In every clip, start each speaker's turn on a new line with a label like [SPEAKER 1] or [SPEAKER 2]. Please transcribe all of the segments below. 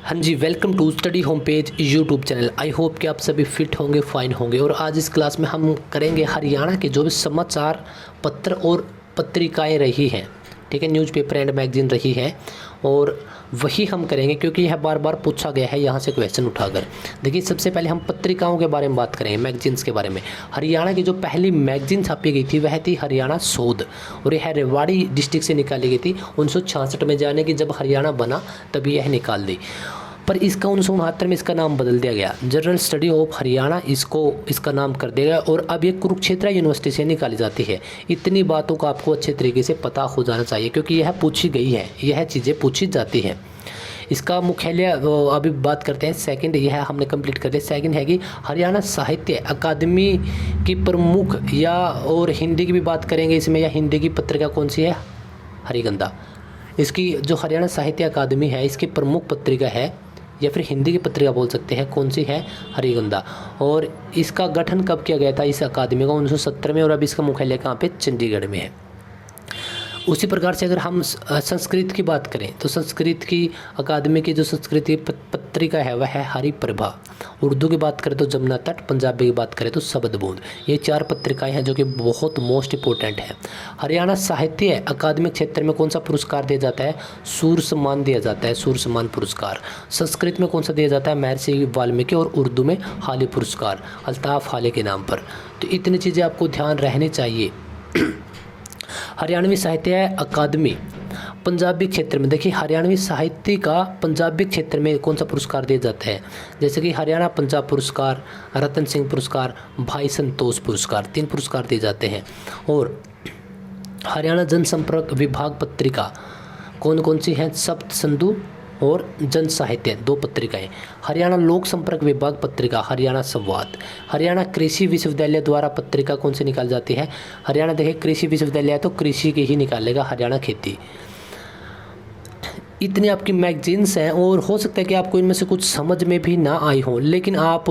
[SPEAKER 1] हाँ जी, welcome to study home page YouTube channel. I hope कि आप सभी फिट होंगे, फाइन होंगे। और आज इस क्लास में हम करेंगे हरियाणा के जो भी समाचार पत्र और पत्रिकाएं रही हैं, ठीक है, न्यूज़पेपर एंड मैगजीन रही हैं, और वही हम करेंगे क्योंकि यह बार बार पूछा गया है यहाँ से क्वेश्चन उठाकर। देखिए, सबसे पहले हम पत्रिकाओं के बारे में बात करेंगे, मैगजीन्स के बारे में। हरियाणा की जो पहली मैगजीन छापी गई थी वह थी हरियाणा शोध, और यह रेवाड़ी डिस्ट्रिक्ट से निकाली गई थी 1966 में। जाने कि जब हरियाणा बना तभी यह निकाल दी, पर इसका 1969 में इसका नाम बदल दिया गया, जनरल स्टडी ऑफ हरियाणा इसका नाम कर दिया गया। और अब ये कुरुक्षेत्र यूनिवर्सिटी से निकाली जाती है। इतनी बातों का आपको अच्छे तरीके से पता हो जाना चाहिए क्योंकि यह पूछी गई है, यह चीज़ें पूछी जाती हैं। इसका मुख्यालय अभी बात करते हैं। सेकंड यह हमने कंप्लीट कर दिया। सेकंड है कि हरियाणा साहित्य अकादमी की प्रमुख, या और हिंदी की भी बात करेंगे इसमें, या हिंदी की पत्रिका कौन सी है? हरिगंधा। इसकी जो हरियाणा साहित्य अकादमी है इसकी प्रमुख पत्रिका है, या फिर हिंदी की पत्रिका बोल सकते हैं, कौन सी है? हरिगंधा। और इसका गठन कब किया गया था इस अकादमी का? 1970 में। और अब इसका मुख्यालय कहाँ पे? चंडीगढ़ में है। उसी प्रकार से अगर हम संस्कृत की बात करें तो संस्कृत की अकादमी की जो संस्कृत की पत्रिका है वह है हरिप्रभा। उर्दू की बात करें तो जमुना तट, पंजाबी की बात करें तो शबद-बूंद। ये 4 पत्रिकाएं हैं जो कि बहुत मोस्ट इंपॉर्टेंट है। हरियाणा साहित्य अकादमिक क्षेत्र में कौन सा पुरस्कार दिया जाता है? सूर सम्मान दिया जाता है, सूर सम्मान पुरस्कार। संस्कृत में कौन सा दिया जाता है? महर्षि वाल्मीकि। और उर्दू में हाली पुरस्कार, अल्ताफ हाली के नाम पर। तो इतनी चीज़ें आपको ध्यान रहनी चाहिए। हरियाणवी साहित्य अकादमी पंजाबी क्षेत्र में, देखिए हरियाणवी साहित्य का पंजाबी क्षेत्र में कौन सा पुरस्कार दिया जाता है? जैसे कि हरियाणा पंजाब पुरस्कार, रतन सिंह पुरस्कार, भाई संतोष पुरस्कार, 3 पुरस्कार दिए जाते हैं। और हरियाणा जनसंपर्क विभाग पत्रिका कौन कौन सी हैं? सप्त सिंधु और जन साहित्य, 2 पत्रिकाएं। हरियाणा लोक संपर्क विभाग पत्रिका हरियाणा संवाद। हरियाणा कृषि विश्वविद्यालय द्वारा पत्रिका कौन सी निकाली जाती है? हरियाणा, देखिए कृषि विश्वविद्यालय तो कृषि के ही निकालेगा, हरियाणा खेती। इतनी आपकी मैगजीन्स हैं, और हो सकता है कि आपको इनमें से कुछ समझ में भी ना आई हो, लेकिन आप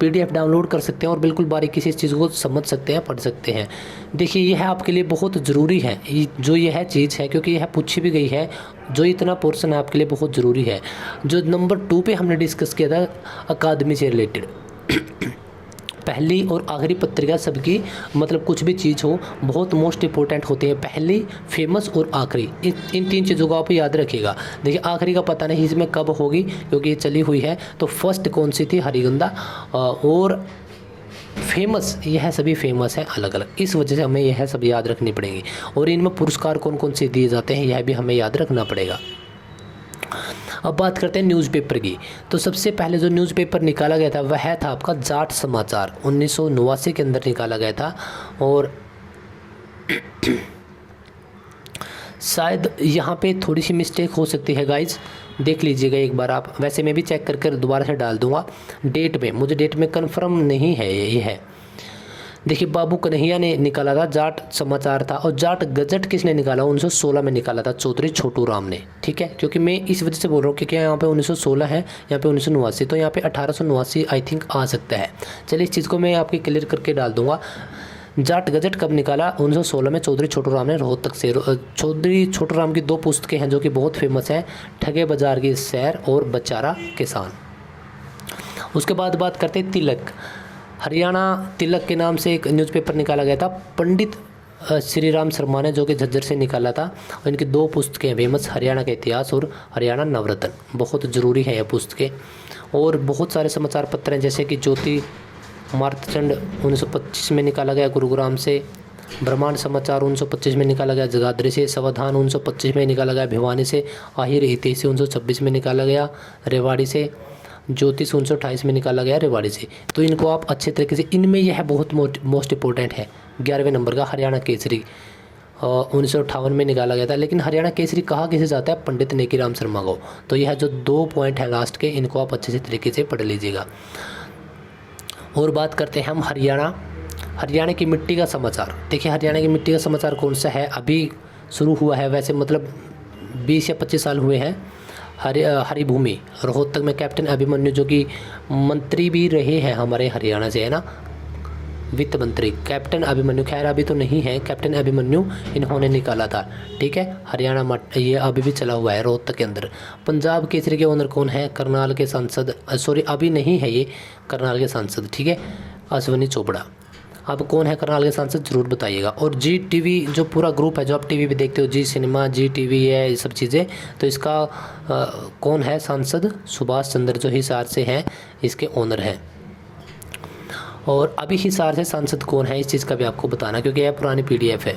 [SPEAKER 1] PDF डाउनलोड कर सकते हैं और बिल्कुल बारीकी से इस चीज़ को समझ सकते हैं, पढ़ सकते हैं। देखिए यह आपके लिए बहुत ज़रूरी है, जो यह चीज़ है, क्योंकि यह पूछी भी गई है। जो इतना पोर्शन है आपके लिए बहुत ज़रूरी है। जो नंबर 2 पे हमने डिस्कस किया था अकादमी से रिलेटेड, पहली और आखिरी पत्रिका सबकी, मतलब कुछ भी चीज़ हो, बहुत मोस्ट इंपॉर्टेंट होती है। पहली, फेमस और आखिरी, इन 3 चीज़ों को आप याद रखिएगा। देखिए आखिरी का पता नहीं इसमें कब होगी क्योंकि ये चली हुई है। तो फर्स्ट कौन सी थी? हरिगंधा। और फेमस, यह सभी फेमस है अलग अलग, इस वजह से हमें यह सब याद रखनी पड़ेगी। और इनमें पुरस्कार कौन कौन से दिए जाते हैं यह भी हमें याद रखना पड़ेगा। अब बात करते हैं न्यूज़पेपर की। तो सबसे पहले जो न्यूज़पेपर निकाला गया था वह था आपका जाट समाचार, 1989 के अंदर निकाला गया था। और शायद यहाँ पे थोड़ी सी मिस्टेक हो सकती है गाइज, देख लीजिएगा एक बार आप। वैसे मैं भी चेक करके दोबारा से डाल दूंगा। डेट में, मुझे डेट में कंफर्म नहीं है ये है। देखिए बाबू कन्हैया ने निकाला था, जाट समाचार था। और जाट गजट किसने निकाला? 1916 में निकाला था, चौधरी छोटू राम ने, ठीक है। क्योंकि मैं इस वजह से बोल रहा हूँ क्योंकि यहाँ पे 1916 है, यहाँ पे 1989, तो यहाँ पे 1889 आई थिंक आ सकता है। चलिए इस चीज़ को मैं आपकी क्लियर करके डाल दूंगा। जाट गजट कब निकाला? 1916 में चौधरी छोटू राम ने रोहतक से। चौधरी छोटू राम की 2 पुस्तकें हैं जो कि बहुत फेमस हैं, ठगे बाजार की सैर और बेचारा किसान। उसके बाद बात करते हैं तिलक। हरियाणा तिलक के नाम से एक न्यूज़पेपर निकाला गया था, पंडित श्री राम शर्मा ने, जो कि झज्जर से निकाला था। और इनकी 2 पुस्तकें फेमस, हरियाणा का इतिहास और हरियाणा नवरत्न, बहुत ज़रूरी है यह पुस्तकें। और बहुत सारे समाचार पत्र हैं जैसे कि ज्योति मार्तंड 1925 में निकाला गया गुरुग्राम से, ब्रह्मांड समाचार 1925 में निकाला गया जगाधरी से, सावधान 1925 में निकाला गया भिवानी से, आहिर हितैषी 1926 में निकाला गया रेवाड़ी से, ज्योतिष 1928 में निकाला गया रेवाड़ी से। तो इनको आप अच्छे तरीके से, इनमें यह बहुत मोस्ट इंपॉर्टेंट है। 11वें नंबर का हरियाणा केसरी 1958 में निकाला गया था। लेकिन हरियाणा केसरी कहा किसे जाता है? पंडित नेकीराम शर्मा को। तो यह जो 2 पॉइंट है लास्ट के, इनको आप अच्छे से तरीके से पढ़ लीजिएगा। और बात करते हैं हम हरियाणा की मिट्टी का समाचार। देखिए हरियाणा की मिट्टी का समाचार कौन सा है? अभी शुरू हुआ है, वैसे मतलब 20 या 25 साल हुए हैं। हरिभूमि, रोहतक में कैप्टन अभिमन्यु, जो कि मंत्री भी रहे हैं हमारे हरियाणा से, है ना, वित्त मंत्री कैप्टन अभिमन्यु, खैर अभी तो नहीं है, कैप्टन अभिमन्यु इन्होंने निकाला था। ठीक है, हरियाणा ये अभी भी चला हुआ है रोहतक के अंदर। पंजाब केसरी के ओनर कौन है? करनाल के सांसद, सॉरी अभी नहीं है ये करनाल के सांसद, ठीक है, अश्विनी चोपड़ा। अब कौन है करनाल के सांसद ज़रूर बताइएगा। और जी टीवी जो पूरा ग्रुप है जो आप टीवी पे देखते हो, जी सिनेमा, जी टीवी है, ये सब चीज़ें, तो इसका कौन है सांसद? सुभाष चंद्र जो हिसार से हैं इसके ओनर हैं। और अभी हिसार से सांसद कौन है इस चीज़ का भी आपको बताना, क्योंकि यह पुरानी पीडीएफ है।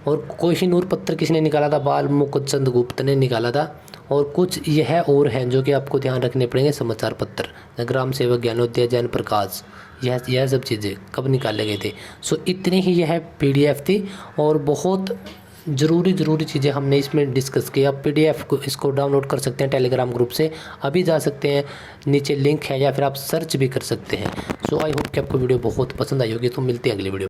[SPEAKER 1] और कोहिनूर पत्र किसने निकाला था? बाल मुकुंद गुप्त ने निकाला था। और कुछ यह और हैं जो कि आपको ध्यान रखने पड़ेंगे, समाचार पत्र, ग्राम सेवक ज्ञानोदय, जैन प्रकाश, यह सब चीज़ें कब निकाले गए थे। सो इतनी ही यह पीडीएफ थी और बहुत ज़रूरी चीज़ें हमने इसमें डिस्कस की। आप पीडीएफ को इसको डाउनलोड कर सकते हैं टेलीग्राम ग्रुप से, अभी जा सकते हैं, नीचे लिंक है, या फिर आप सर्च भी कर सकते हैं। सो आई होप कि आपको वीडियो बहुत पसंद आई होगी। तो मिलते हैं अगली वीडियो।